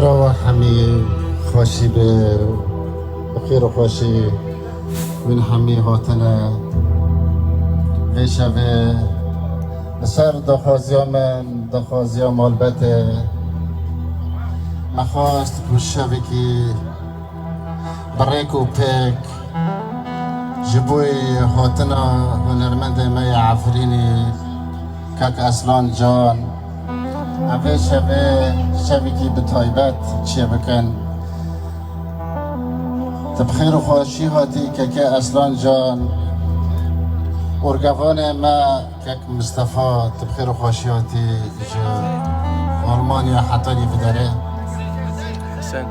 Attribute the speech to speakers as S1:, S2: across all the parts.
S1: و همی خوشی به بخیر و خوشی من همی هاتنه و شبه سر دخوازی من دخوازی مالبته مخواست گوشه بکی بریک و پیک جبوی هاتنه هنرمند می عفرینی کک اصلان جان اوه شبی که به تایبت چیه بکن تبخیر و خوشی هاتی که اصلان جان ارگوان ما که مصطفى تبخیر و خوشی هاتی آلمانیا حتانی بداره
S2: حسین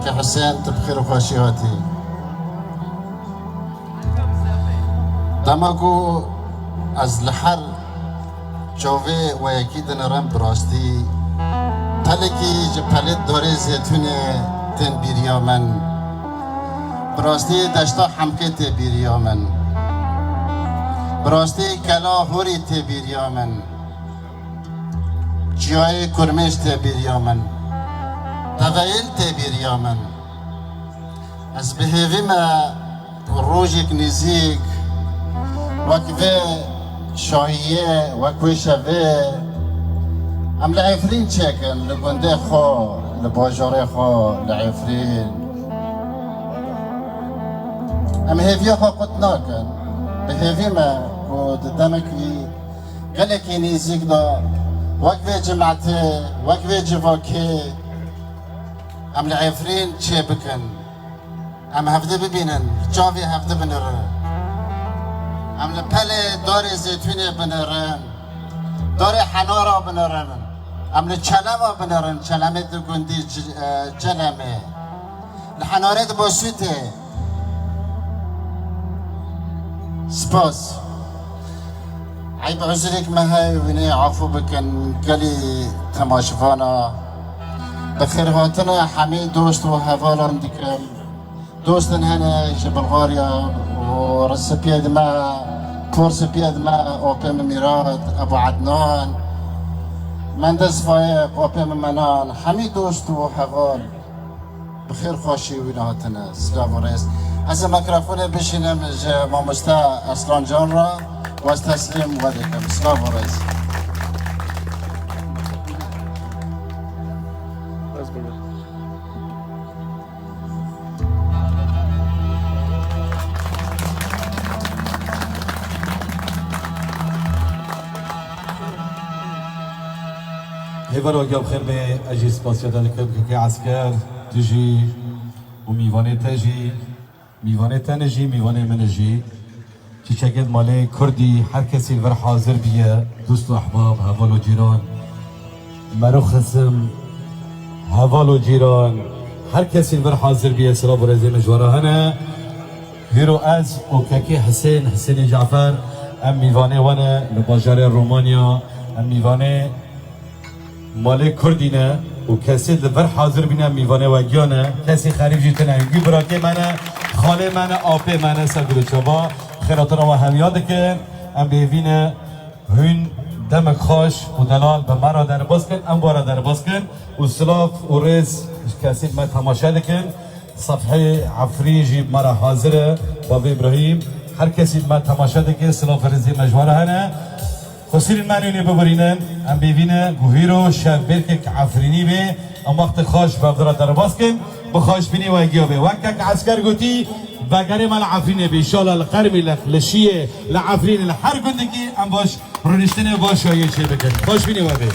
S1: که حسین تبخیر و خوشی هاتی دماغو از لحر جاوه و یکی دنرم براستی پلکی جه پلت داره زیتونه تن بیریا من براستی دشتا حمکه تی بیریا من براستی کلا هوری تی بیریا من جیای کرمش تی بیریا من تغییل تی بیریا من از بهیوی ما روژک نزیک وکوه شاهیه وکوی شوه ام لعفرین چکن لگنده خوا لباجاره خوا لعفرین ام هیویا خوا قد ناکن به هیوی ما و دمکی گلکی نیزیک دا وکوی جمعته وکوی جواکه ام لعفرین چه بکن ام هفته ببینن جاوی هفته بنره ام لپل دار زیتونه بنرن دار حنارا بنرن ام لچلمه بنرن چلمه دو گندی جلمه لحناره دو باسوته سپاس عیب عزرک مهای وینه عفو بکن گلی تماشفانا بخیر هاتنا همه دوست و حوالان دیکم دوستن هنا بلغاريا ورسبياد ما كورسبياد ما اوبم ميراد ابو عدنان مندس فايق اوبم منان همي دوست و حوال بخير خوشي ويناتنا سلام ورئيس از ميكروفون بشينم مامستا اصلان جان را واستسلم ودكم سلام ورئيس
S3: هیوار آگه بخیر به اجیز پاسیادان که عسکر تجی و میوانه تجی میوانه تنجی میوانه منجی چی چگید ماله کردی هر کسی ور حاضر بیه دوست و احباب حوال و جیران مرو خسم حوال و جیران هر کسی ور حاضر بیه سلام و رزیم جوارهانه هیرو از اوکاکی حسین جعفر ام میوانه وانه لباجار رومانیا ام میوانه مال کردینه و کسی دبر حاضر بینه میوانه و گیانه کسی خریب جیتنه اینگی براکه منه خاله منه آپه منه سرگل چابا خیراتنا و هم یاده که ام بیوینه هون دمک خوش و دلال به مرا در باز کن ام بارا در باز کن و سلاف و ریز کسی ما تماشا دکن صفحه عفریجی مرا حاضره بابا ابراهیم هر کسی ما تماشا دکن سلاف ریزی مجواره هنه خسیر منونی ببرینن ام ببینه گوهیرو شب برکک عفرینی به ام وقت خوش بابدرا در باز کن بخوش بینی و اگیو به وکک عسکر گوتی بگره مال عفرینه به ایشالا القرمی لشیه لعفرین هر گندگی ام باش رونشتنه باش و یه چه بکن خوش بینی و به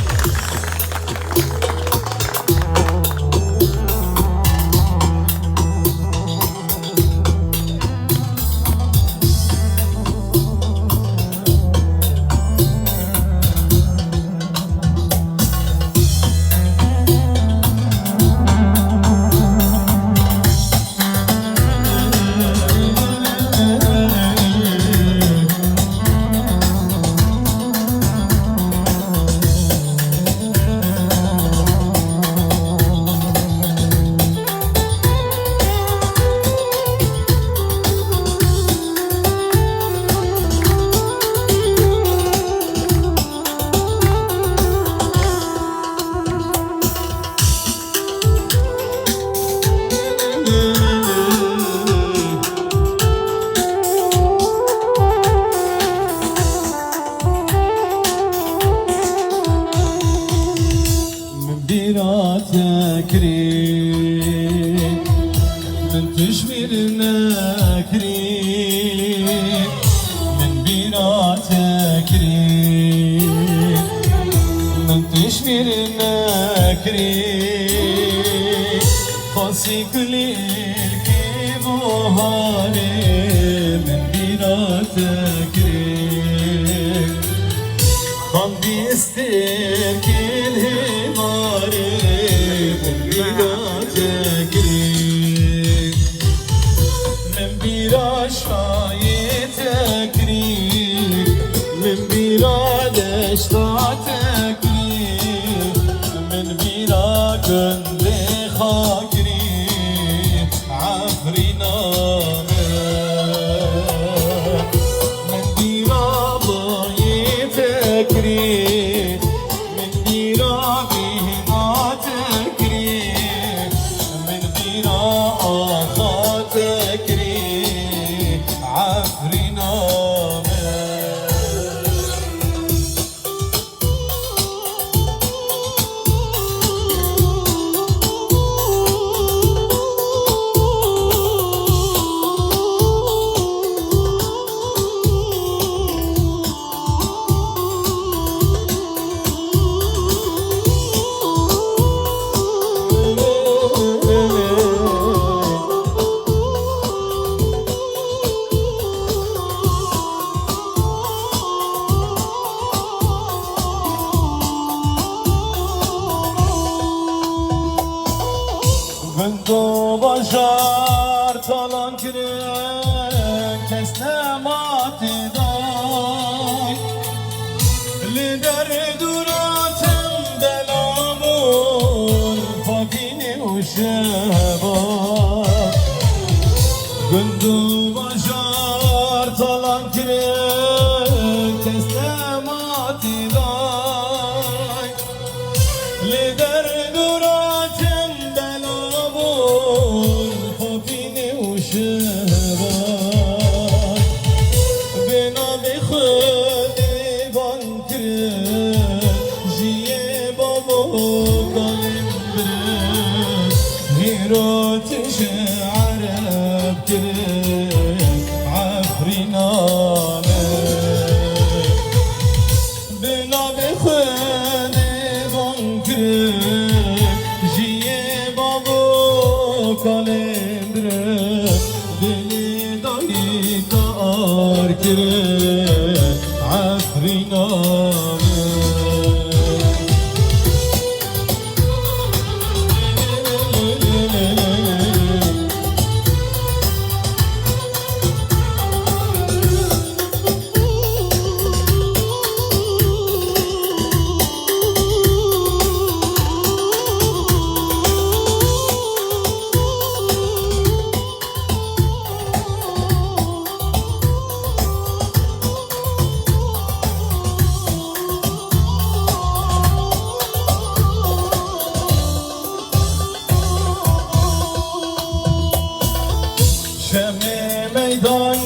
S3: میدان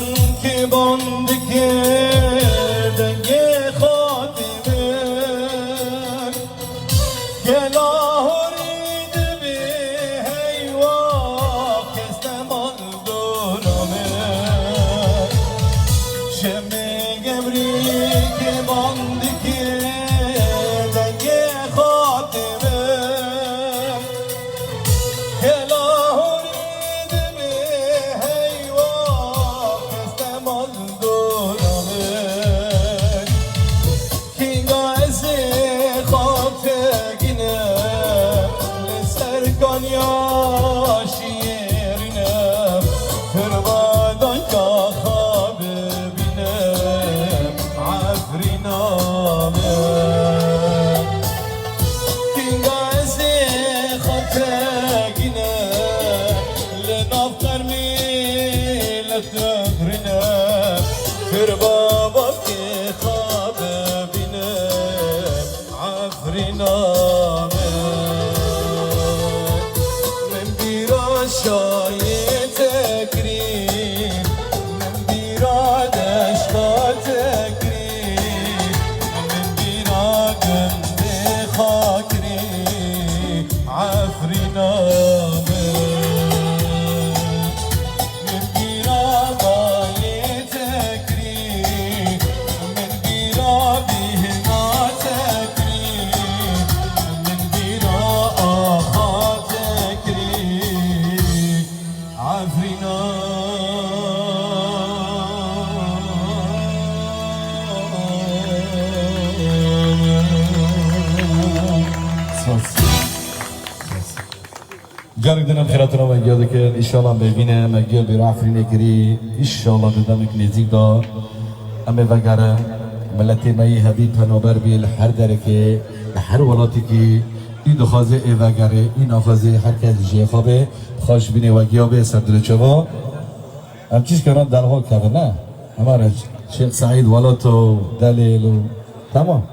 S3: که باند کردن خاتمه گلاهورید به هیوا کستمان دورامه شمه گبری که باند کردن خاتمه جارك دنم خيراتنا وياك إن شاء الله ببينا مجال برافرين كري إن شاء الله بدمك نزيك دا أما فجرة ملتي ماي هذي بنابر بيل هر دركة هر ولاتي این دخوازه ایوگره این آفازه هر کسی جه خوابه خوش بینه و گیابه سردل چوا هم چیز کنن در حال کرده نه همه شیخ سعید ولاتو دلیل و تمام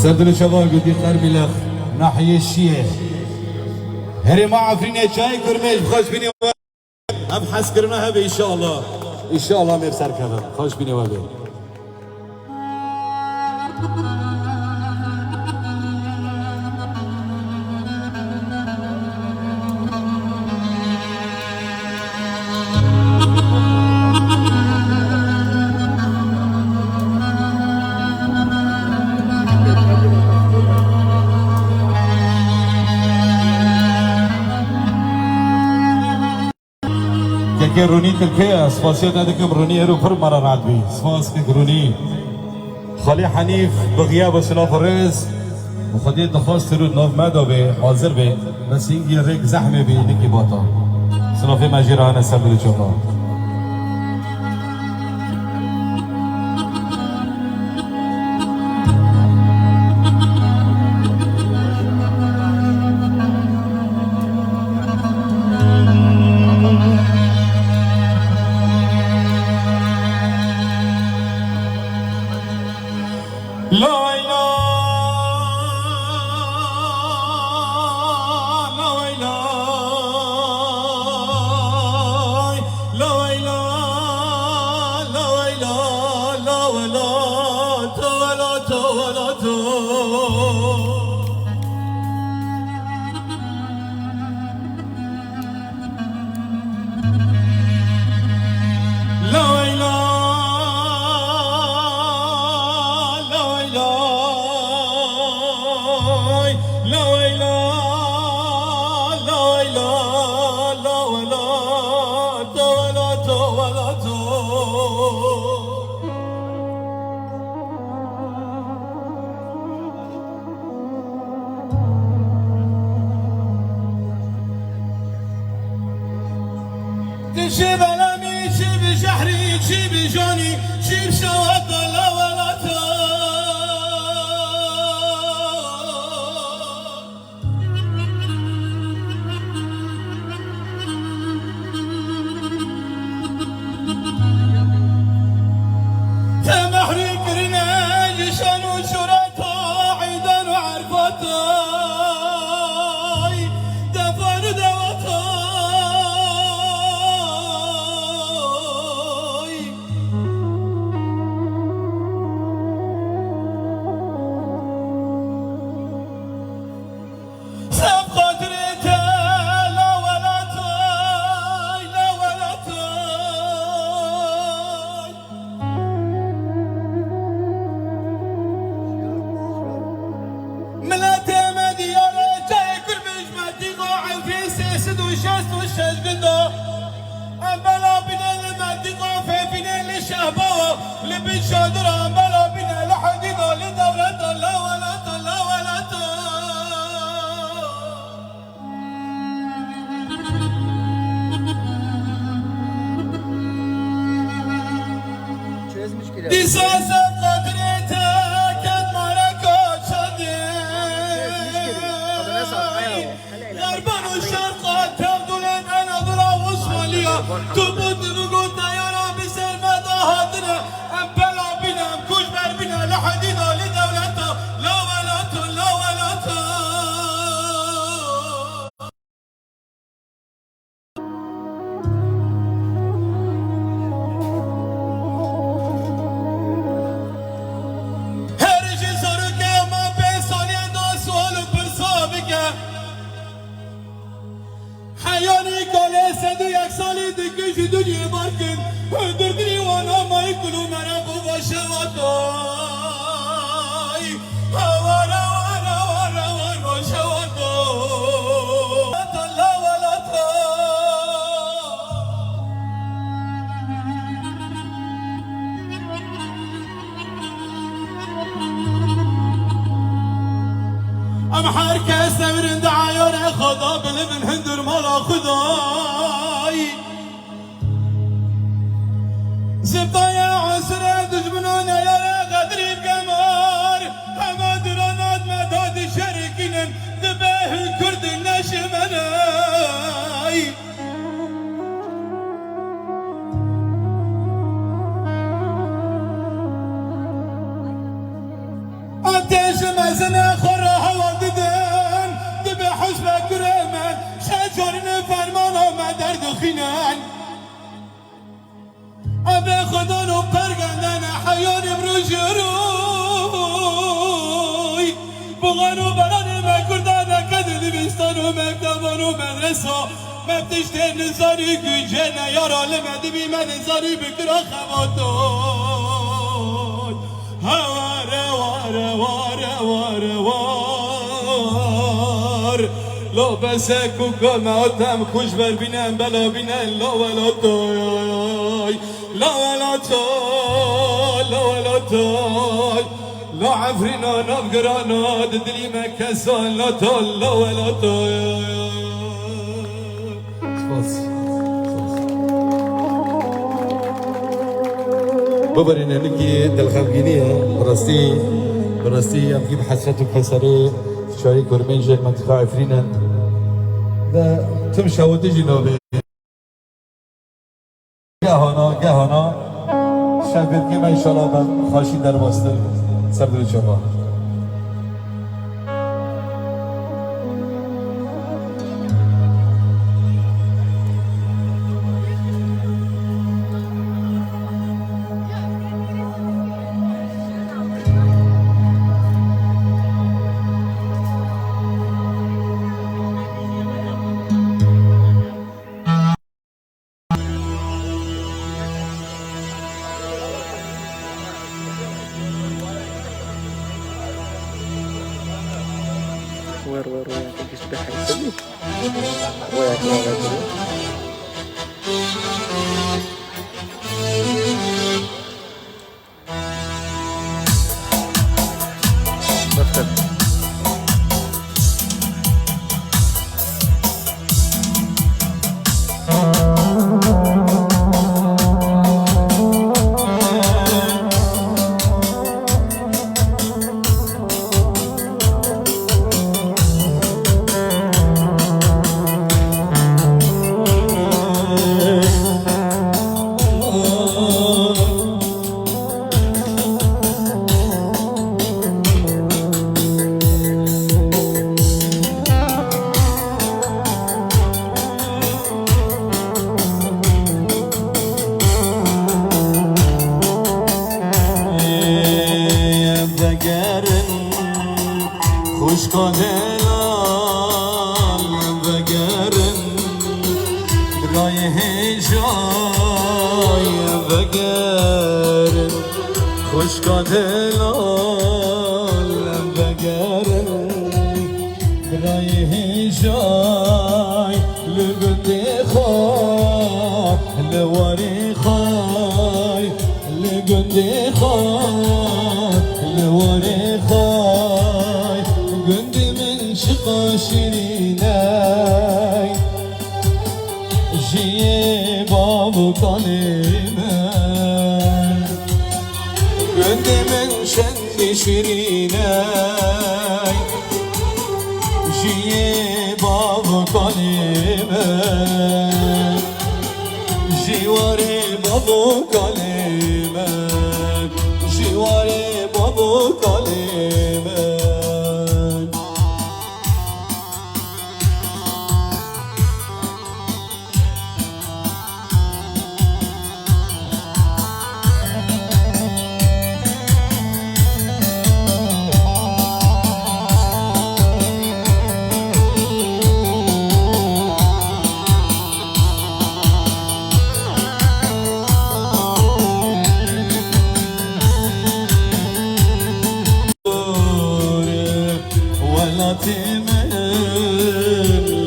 S3: سردل شباب قدي قربي لخ ناحية الشيخ هري ما عفريني شاي كرميش خوش بيني ابحث كرناها ان شاء الله ان شاء الله مير سر كذا خوش بيني وبي که رونی تلکه سپاسیت ندکم رونی رو پر مرا رعد بی سپاس که رونی خالی حنیف بغیاب و سلاف رز و خودی دخواست رو ناف مدا به حاضر به بس اینگی رک زحمه بی نکی باتا سلاف مجیران سبیل چوبا
S4: چه بلمی چه به شهری چه به جانی چه شود لا ولا تا لبي شادرة بلا بنا لحديدة لدولة لا ولا لا ولا دي ساسة قدرتها كد مركو شدي غربان والشرق تبدو لين انا ضرا وصوليا تبود نقول طيارة بسلمة هاتنا ام بلا بنا ام كشبر بنا لحديدة لدولته لا ولا لا ولا هرجي صارك ما بين صاليا دو سؤال برصابك حياني قال سدو یک سالی دیگه دنیا بارکن دردنی وانا ما یکلو مرا بوا شواتای وارا وارا وارا وارا شواتای لا ولا تا ام هر کس نمیرند عیار خدا بله من هندر مالا خدای زبای عصر دجمنان یار قدری بگمار همه درانات مداد شرکینن دبه کرد نشمنای آتش مزن خور هوا دیدن دبه حسب کرمن شجرن فرمان آمد در دخینن ابه خدا رو پرگندن حیان امروز روی بغانو بران مکردن کد دبستان و مکتبان و مدرسه مبتشت نزاری گنجه نیار عالم دبی من نزاری بکرا خواتون واره واره واره واره وار لو بسك وكل ما قدام خوش بر بینم بلا بینم لا ولا توي لا ولا توي لا ولا توي لا عفرنا نبقرانا ددلي مكسان لا تول لا ولا توي
S3: ببرين انكي دلخمگينيه براستی ام گيب حسرت وكسري شاي كرمنجه منطقه عفرينا ده تمشى وتجي نوبه گهانا شبت که من انشالله من خاشی در واسطه سر دل شما
S2: وير تجيش بحر سلي وياك يا رجل
S4: خوشگاهلال وگرن رای جای وگرن خوشگاهلال وگرن رای جای لگنده خواه لواری خواه لگنده گندی خواه لواره خواه گندی من شقا شیرینه جیه بابو کالیمه گندی من شندی شیرینه جیه بابو کالیمه جیواره بابو کالیمه جیواره بابو کالیمه من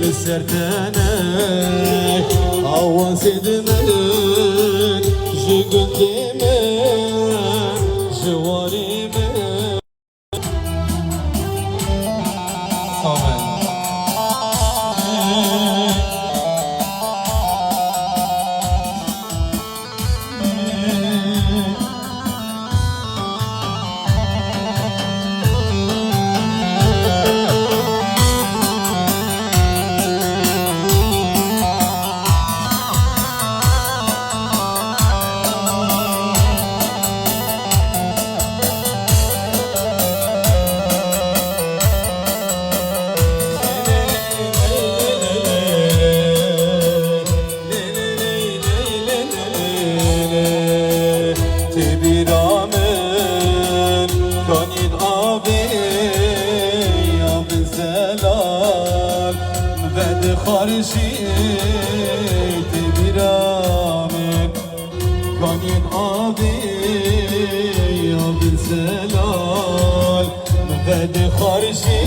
S4: لسرتانك عواسد من جقدي من جواري من صامن خارجی تبرامن کانین آبی آب زلال بعد خارجی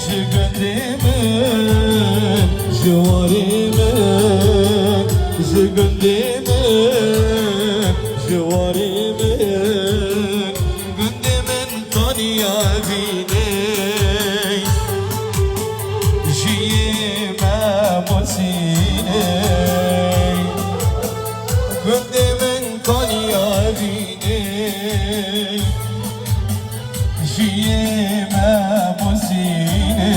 S4: جگندی من جواری من جگندی من جواری من گندی من کانیا بینی گنده من کانیا بینی جیه مبوسینه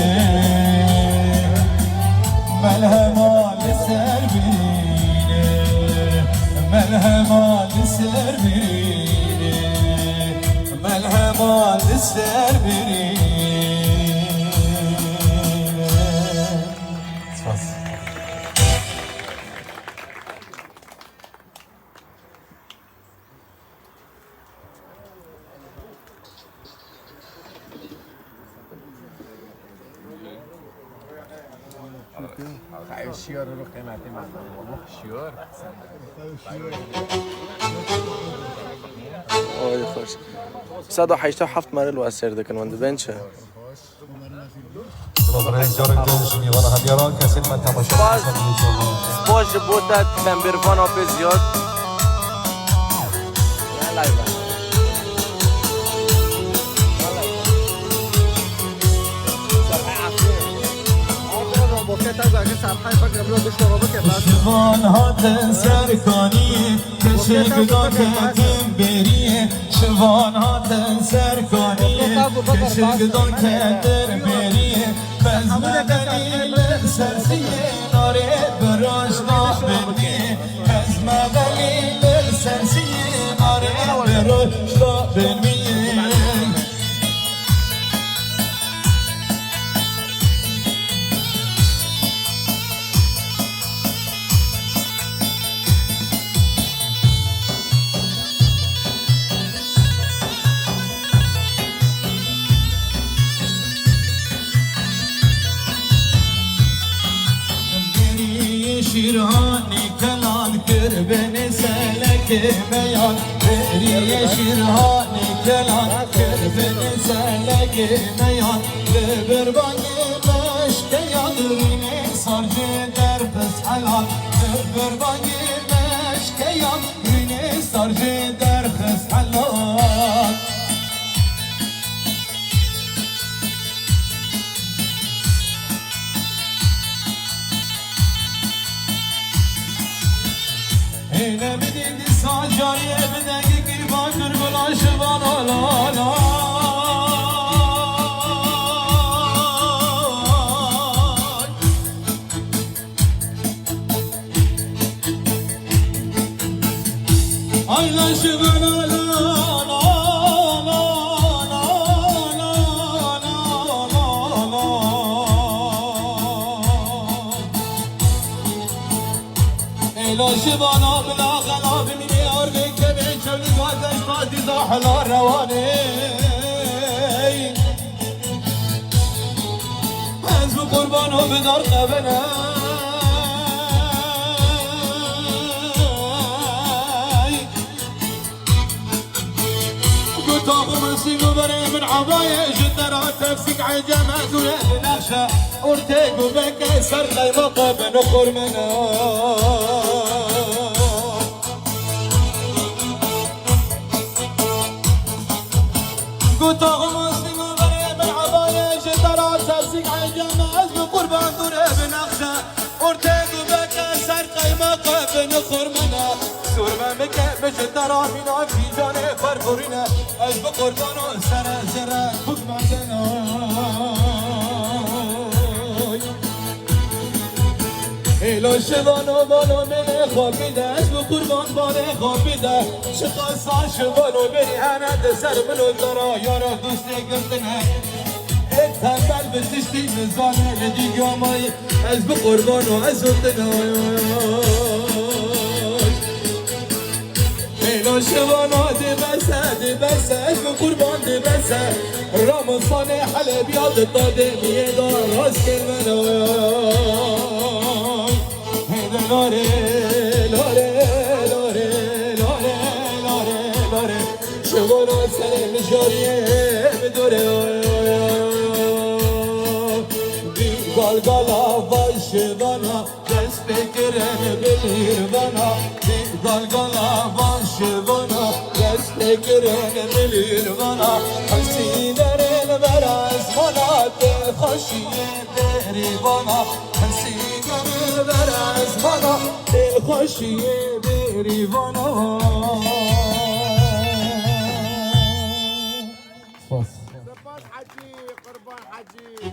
S4: ملهما لسر برینه ملهما لسر برینه ملهما لسر برینه
S5: خیلی شیار رو قیمتی می‌کنه والله شیار
S2: آی خوش 187 مرل و اثر دکن وند بنچه
S3: رئیس جارن جوش میوان همیاران کسی من تماشا کنم
S2: باش بوده تنبیرفان آب زیاد
S4: شوان هات سرکانی کشگدا کتیم بریه شوان هات سرکانی کشگدا کتر بریه بزم دلیل سرسیه ناره براش نابنیه بزم دلیل سرسیه ناره براش نابنیه شیرهانی کلان کربن سلک میان بری شیرهانی کلان کربن سلک میان لبر بانی مشکیان رینه سارجه در پس حلال لبر بانی مشکیان رینه سرجي درخس حلال هنا بدين دي ساجاري بدك قربان دربلا شبان لا لا ay la şıvana la la la la la la la ey la şıvana bla gala bimini argı kebe çölü gazeş fadi zahla ravani ez bu kurban o bedar kavene طاغم سيقو بري من عباية جدرا تفسك عجمات ويا نخشى ورتيقو بك سر قيمة بنخور منا طاغم سيقو بري من عباية جدرا تفسك عجمات بقربان دوري بنخشى ورتيقو بك سر قيمة بنخور منا سور من بك بجدرا منا في جاني فرفورينا از بقربان و سر خود مندنا ایلا شوان و بالا من خوابیده از بقربان بانه خوابیده شخصا شوان و بری هنده سر منو دارا یارا دوستی گفتنه ای تنبل بتشتی مزانه لدیگه آمایی از بقربان و از وقتنا ایلا شوانا دی بسه اسم قربان دی بسه رمضان حلب یاد داده میه دار راست کلمه هیده لاره لاره لاره لاره لاره لاره شوانا سر مجاریه بدوره دی گالگالا و شوانا دست بگرن بلیر بنا دی گالگالا و شوانا دست بگرن بلیر بنا حسینرین بر از منا دل خوشیه بری بنا حسینرین بر از منا دل خوشیه بری بنا
S5: سپاس حجی قربان حجی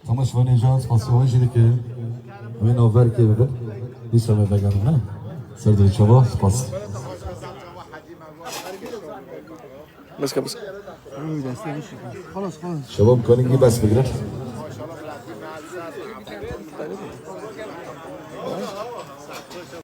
S3: تماش و نجات پاسوان جدی که وی نوور که ببر نیست همه بگم نه سردی شما سپاس
S2: بس كده بس
S3: شباب کنینگی بس بگیرن